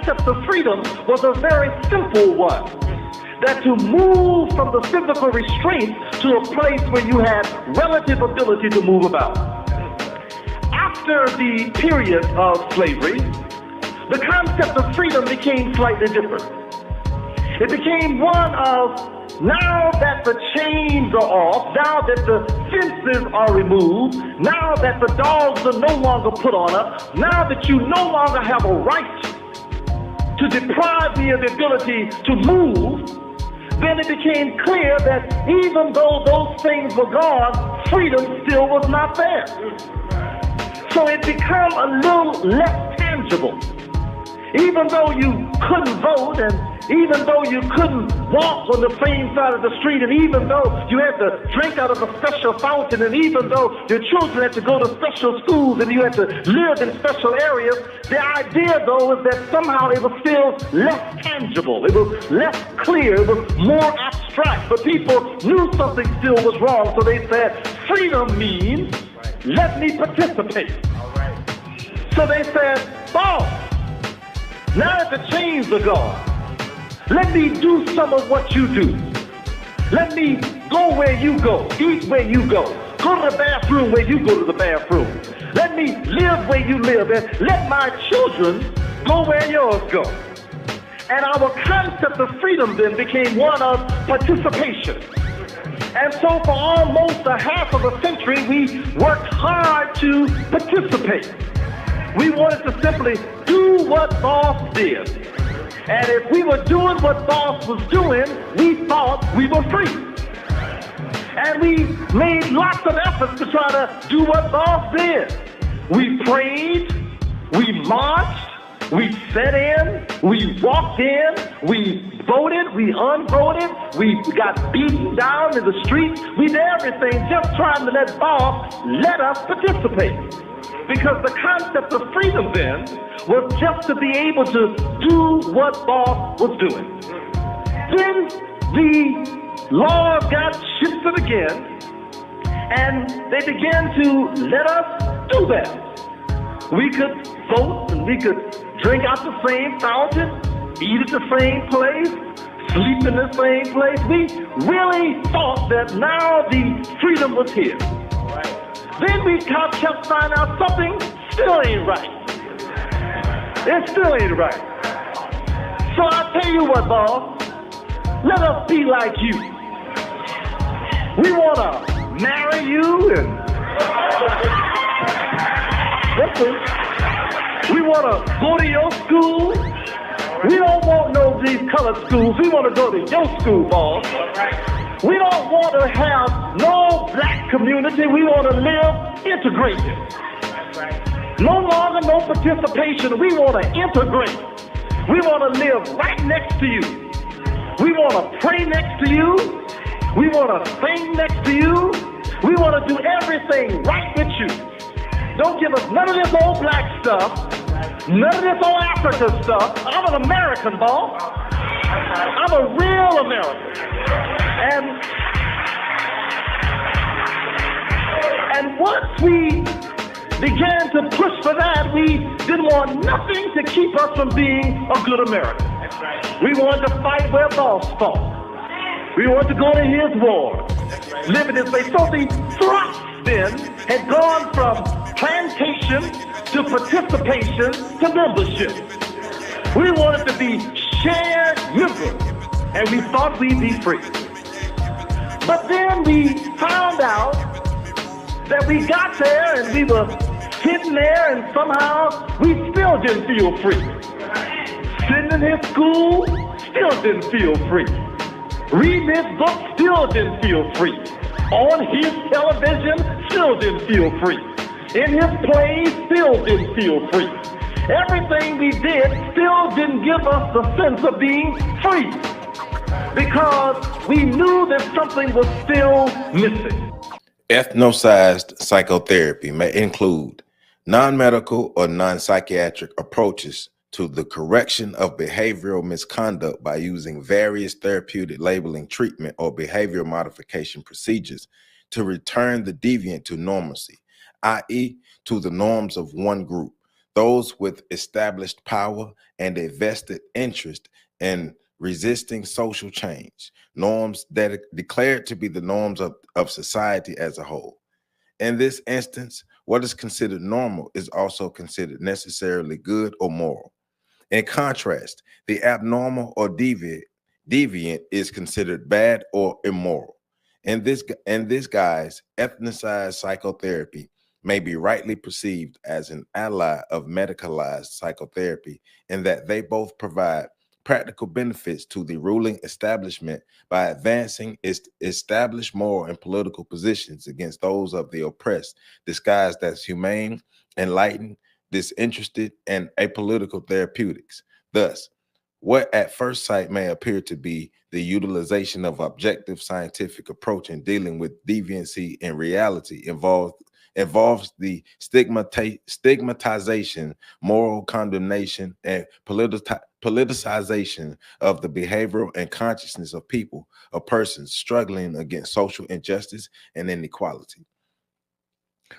concept of freedom was a very simple one. That to move from the physical restraint to a place where you had relative ability to move about. After the period of slavery, the concept of freedom became slightly different. It became one of, now that the chains are off, now that the fences are removed, now that the dogs are no longer put on us, now that you no longer have a right to deprive me of the ability to move, then it became clear that even though those things were gone, freedom still was not there. So it became a little less tangible. Even though you couldn't vote, and even though you couldn't walk on the same side of the street, and even though you had to drink out of a special fountain, and even though your children had to go to special schools and you had to live in special areas, the idea though is that somehow it was still less tangible, it was less clear, it was more abstract, but people knew something still was wrong, so they said, freedom means, let me participate. So they said, boss, now that the chains are gone, let me do some of what you do. Let me go where you go, eat where you go to the bathroom where you go to the bathroom. Let me live where you live, and let my children go where yours go. And our concept of freedom then became one of participation. And so for almost a half of a century, we worked hard to participate. We wanted to simply do what boss did. And if we were doing what boss was doing, we thought we were free. And we made lots of efforts to try to do what boss did. We prayed, we marched, we sat in, we walked in, we voted, we unvoted, we got beaten down in the streets. We did everything just trying to let boss let us participate. Because the concept of freedom then was just to be able to do what boss was doing. Then the laws got shifted again, and they began to let us do that. We could vote, and we could drink out the same fountain, eat at the same place, sleep in the same place. We really thought that now the freedom was here. Then we kept finding out something still ain't right. It still ain't right. So I tell you what, boss, let us be like you. We want to marry you and listen, we want to go to your school. We don't want no of these colored schools. We want to go to your school, boss. We don't want to have no black community. We want to live integrated. No longer no participation. We want to integrate. We want to live right next to you. We want to pray next to you. We want to sing next to you. We want to do everything right with you. Don't give us none of this old black stuff, none of this old African stuff. I'm an American, boss. I'm a real American. And once we began to push for that, we didn't want nothing to keep us from being a good American. We wanted to fight where boss fought. We wanted to go to his war, live in his place. So the thrust then had gone from plantation to participation to membership. We wanted to be shared members, and we thought we'd be free. But then we found out that we got there and we were sitting there and somehow we still didn't feel free. Sitting in his school, still didn't feel free. Reading his book, still didn't feel free. On his television, still didn't feel free. In his plays, still didn't feel free. Everything we did still didn't give us the sense of being free, because we knew that something was still missing. Ethnicized psychotherapy may include non-medical or non-psychiatric approaches to the correction of behavioral misconduct by using various therapeutic labeling, treatment, or behavior modification procedures to return the deviant to normalcy, i.e., to the norms of one group. those with established power and a vested interest in resisting social change, norms that are declared to be the norms of society as a whole. In this instance, what is considered normal is also considered necessarily good or moral. In contrast, the abnormal or deviant is considered bad or immoral. In this guise, ethnicized psychotherapy may be rightly perceived as an ally of medicalized psychotherapy in that they both provide practical benefits to the ruling establishment by advancing its established moral and political positions against those of the oppressed, disguised as humane, enlightened, disinterested, and apolitical therapeutics. Thus, what at first sight may appear to be the utilization of objective scientific approach in dealing with deviancy in reality involves the stigmatization, moral condemnation, and politicization of the behavioral and consciousness of people, of persons struggling against social injustice and inequality.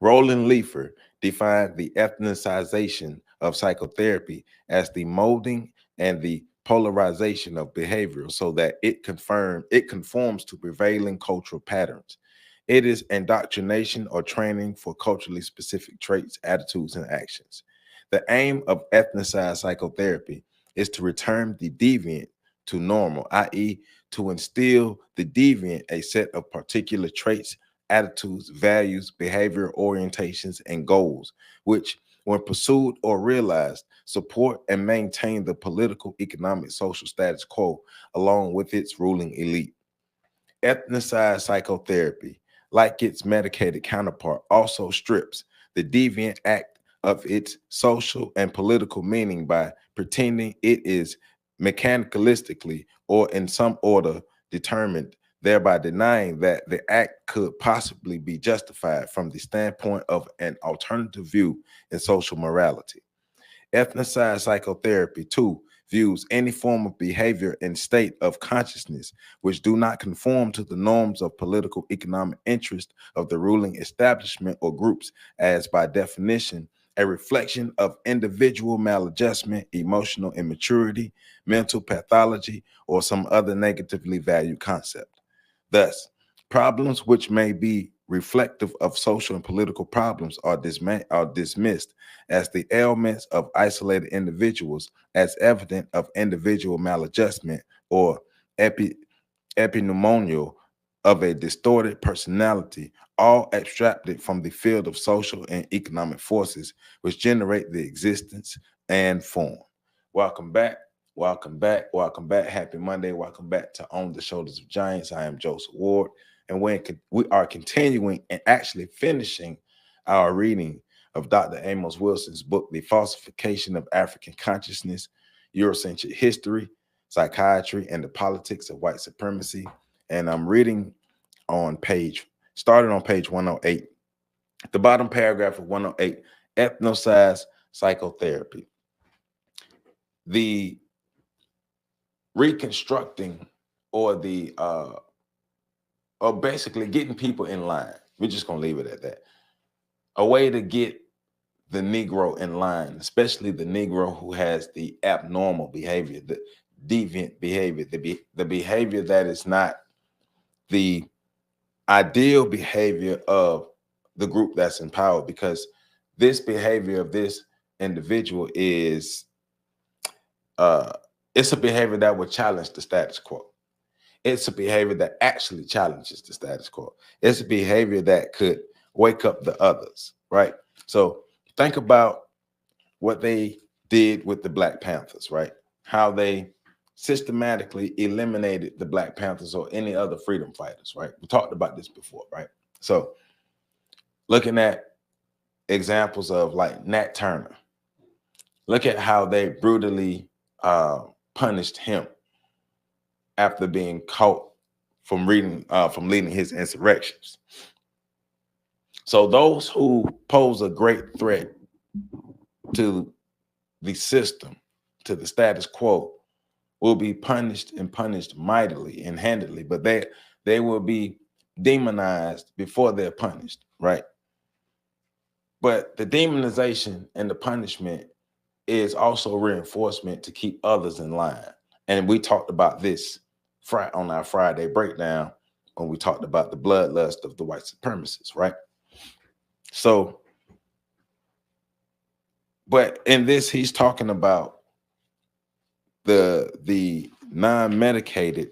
Roland Leifer defined the ethnicization of psychotherapy as the molding and the polarization of behavior so that it conforms to prevailing cultural patterns. It is indoctrination or training for culturally specific traits, attitudes, and actions. The aim of ethnicized psychotherapy is to return the deviant to normal, i.e., to instill the deviant a set of particular traits, attitudes, values, behavior orientations, and goals, which, when pursued or realized, support and maintain the political, economic, social status quo along with its ruling elite. Ethnicized psychotherapy, like its medicated counterpart, also strips the deviant act of its social and political meaning by pretending it is mechanicalistically or in some order determined, thereby denying that the act could possibly be justified from the standpoint of an alternative view in social morality. Ethnicized psychotherapy, too, views any form of behavior and state of consciousness which do not conform to the norms of political economic interest of the ruling establishment or groups as, by definition, a reflection of individual maladjustment, emotional immaturity, mental pathology, or some other negatively valued concept. Thus, problems which may be reflective of social and political problems are dismissed as the ailments of isolated individuals as evident of individual maladjustment or epipneumonial of a distorted personality, all abstracted from the field of social and economic forces which generate the existence and form. Welcome back. Welcome back. Welcome back. Happy Monday. Welcome back to On the Shoulders of Giants. I am Joseph Ward, and we are continuing and actually finishing our reading of Dr. Amos Wilson's book, The Falsification of African Consciousness, Eurocentric History, Psychiatry, and the Politics of White Supremacy. And I'm reading starting on page 108. The bottom paragraph of 108, ethnicized psychotherapy. The reconstructing or basically getting people in line. We're just going to leave it at that. A way to get the Negro in line, especially the Negro who has the abnormal behavior, the deviant behavior, the behavior that is not the ideal behavior of the group that's in power, because this behavior of this individual is it's a behavior that would challenge the status quo. It's a behavior that actually challenges the status quo. It's a behavior that could wake up the others, right? So think about what they did with the Black Panthers, right? How they systematically eliminated the Black Panthers or any other freedom fighters, right? We talked about this before, right? So looking at examples of like Nat Turner, look at how they brutally punished him after being caught from leading his insurrections. So those who pose a great threat to the system, to the status quo, will be punished and punished mightily and handedly, but they will be demonized before they're punished, right? But the demonization and the punishment is also reinforcement to keep others in line. And we talked about this on our Friday breakdown when we talked about the bloodlust of the white supremacists, right? So, but in this, he's talking about the non-medicated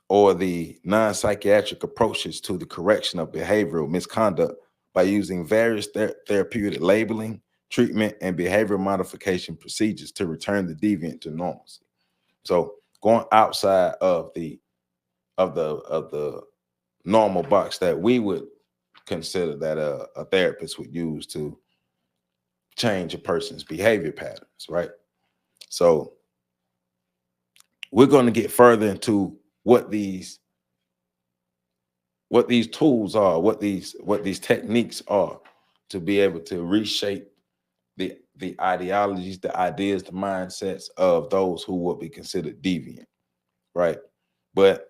or the non-psychiatric approaches to the correction of behavioral misconduct by using various therapeutic labeling, treatment, and behavior modification procedures to return the deviant to normalcy. So going outside of the normal box that we would consider that a therapist would use to change a person's behavior patterns, right? So we're going to get further into what these tools are, what these techniques are to be able to reshape the ideologies, the ideas, the mindsets of those who would be considered deviant, right? But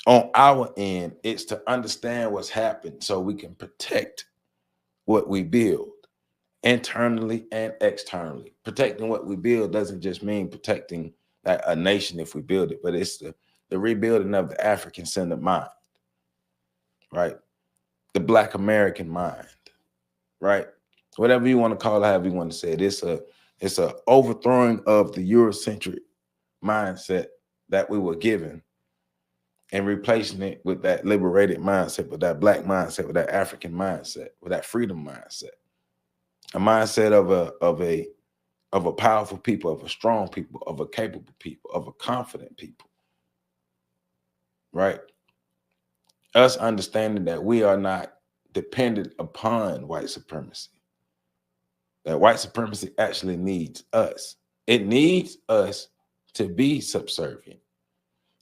on our end, it's to understand what's happened so we can protect what we build internally and externally. Protecting what we build doesn't just mean protecting a nation if we build it, but it's the rebuilding of the African-centered mind, right? The Black American mind, right? Whatever you want to call it, however you want to say it. It's a overthrowing of the Eurocentric mindset that we were given and replacing it with that liberated mindset, with that Black mindset, with that African mindset, with that freedom mindset. A mindset of a powerful people, of a strong people, of a capable people, of a confident people, right? Us understanding that we are not dependent upon white supremacy. That white supremacy actually needs us. It needs us to be subservient.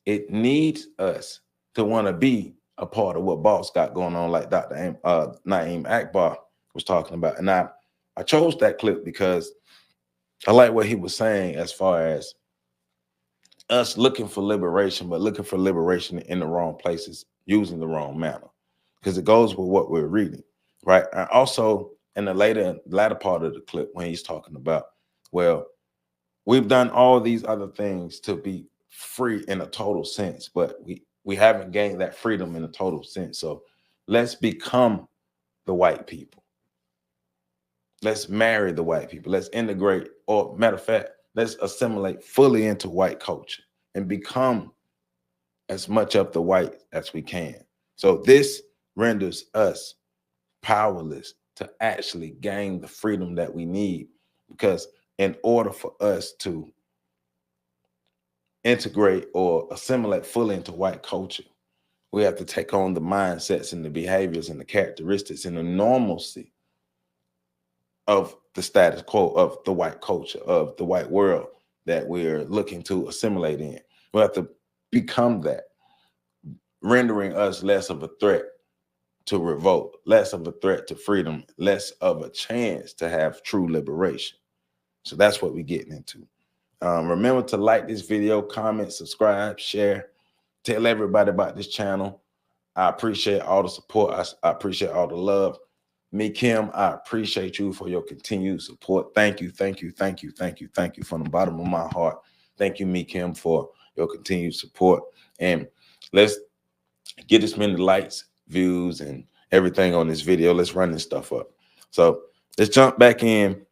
It needs us to want to be a part of what boss got going on, like Dr. Naeem Akbar was talking about. And I chose that clip because I like what he was saying as far as us looking for liberation, but looking for liberation in the wrong places, using the wrong manner, because it goes with what we're reading, right? And also in the latter part of the clip when he's talking about, well, we've done all these other things to be free in a total sense, but we haven't gained that freedom in a total sense. So let's become the white people. Let's marry the white people. Let's integrate, or matter of fact, let's assimilate fully into white culture and become as much of the white as we can. So this renders us powerless to actually gain the freedom that we need, because in order for us to integrate or assimilate fully into white culture, we have to take on the mindsets and the behaviors and the characteristics and the normalcy of the status quo of the white culture, of the white world that we're looking to assimilate in. We have to become that, rendering us less of a threat to revolt, less of a threat to freedom, less of a chance to have true liberation. So that's what we're getting into. Remember to like this video, comment, subscribe, share, tell everybody about this channel. I appreciate all the support. I appreciate all the love. Me, Kim, I appreciate you for your continued support. Thank you, thank you, thank you, thank you, thank you from the bottom of my heart. Thank you, Me, Kim, for your continued support. And let's get as many likes, views, and everything on this video. Let's run this stuff up. So let's jump back in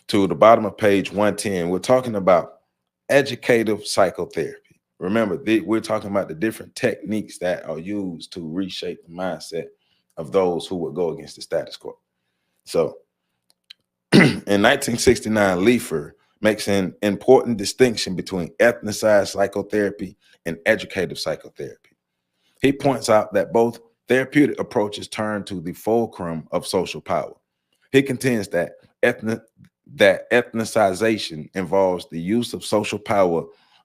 to the bottom of page 110. We're talking about educative psychotherapy. Remember, we're talking about the different techniques that are used to reshape the mindset of those who would go against the status quo. So in 1969, Leifer makes an important distinction between ethnicized psychotherapy and educative psychotherapy. He points out that both therapeutic approaches turn to the fulcrum of social power. He contends that ethnicization involves the use of social power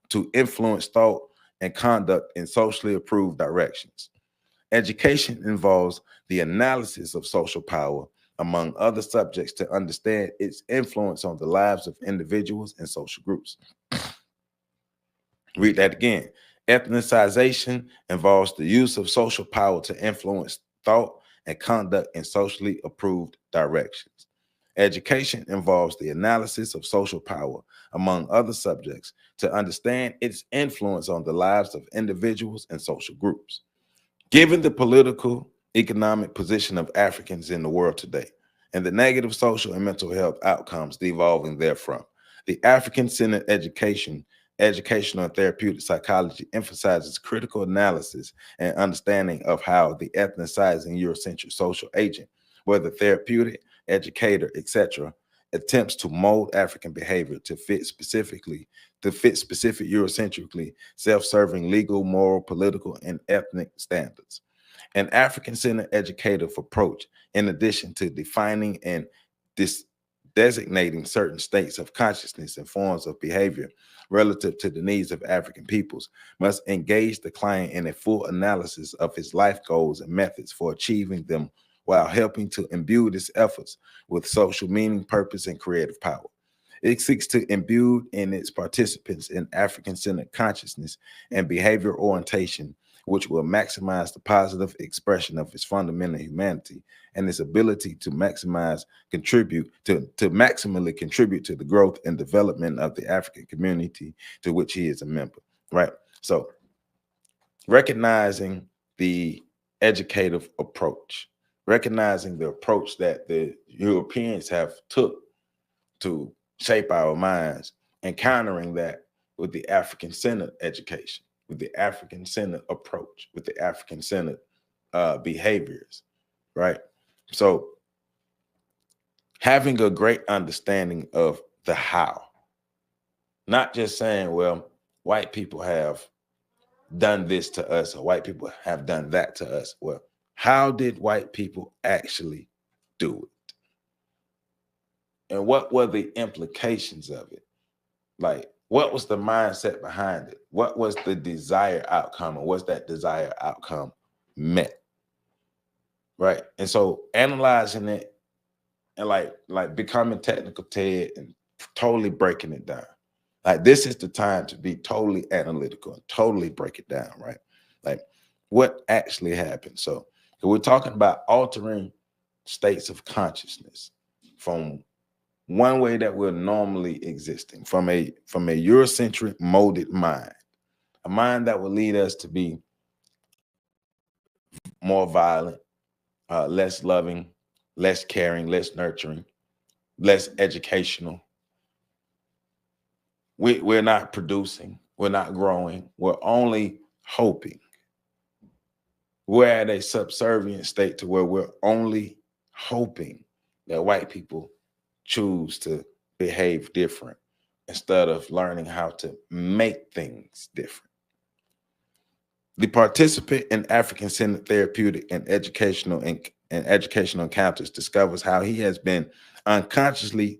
to influence thought and conduct in socially approved directions. Education involves the analysis of social power among other subjects to understand its influence on the lives of individuals and social groups. Read that again. Ethnicization involves the use of social power to influence thought and conduct in socially approved directions. Education involves the analysis of social power, among other subjects, to understand its influence on the lives of individuals and social groups. Given the political, economic position of Africans in the world today, and the negative social and mental health outcomes evolving therefrom, the African-centered educational and therapeutic psychology emphasizes critical analysis and understanding of how the ethnicized and Eurocentric social agent, whether therapeutic, educator, etc., attempts to mold African behavior to fit specific Eurocentrically self-serving legal, moral, political, and ethnic standards. An African-centered educative approach, in addition to defining and designating certain states of consciousness and forms of behavior relative to the needs of African peoples, must engage the client in a full analysis of his life goals and methods for achieving them, while helping to imbue his efforts with social meaning, purpose, and creative power. It seeks to imbue in its participants an African-centered consciousness and behavior orientation, which will maximize the positive expression of its fundamental humanity and its ability to maximally contribute to the growth and development of the African community to which he is a member. Right. So, recognizing the educative approach, recognizing the approach that the Europeans have took to shape our minds, and countering that with the African-centered education, with the African-centered approach, with the African-centered behaviors, right? So having a great understanding of the how, not just saying, well, white people have done this to us or white people have done that to us. Well, how did white people actually do it? And what were the implications of it? Like, what was the mindset behind it? What was the desired outcome, and was that desired outcome met? Right. And so analyzing it and like becoming technical Ted and totally breaking it down. Like, this is the time to be totally analytical and totally break it down, right? Like, what actually happened. So we're talking about altering states of consciousness from one way that we're normally existing, from a Eurocentric molded mind, a mind that will lead us to be more violent, less loving, less caring, less nurturing, less educational. We're not producing, we're not growing, we're only hoping. We're at a subservient state to where we're only hoping that white people choose to behave different instead of learning how to make things different. The participant in African-centered therapeutic and educational encounters discovers how he has been unconsciously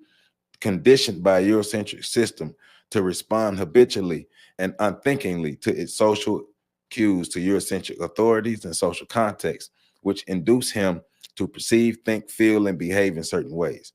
conditioned by a Eurocentric system to respond habitually and unthinkingly to its social cues, to Eurocentric authorities and social contexts, which induce him to perceive, think, feel, and behave in certain ways.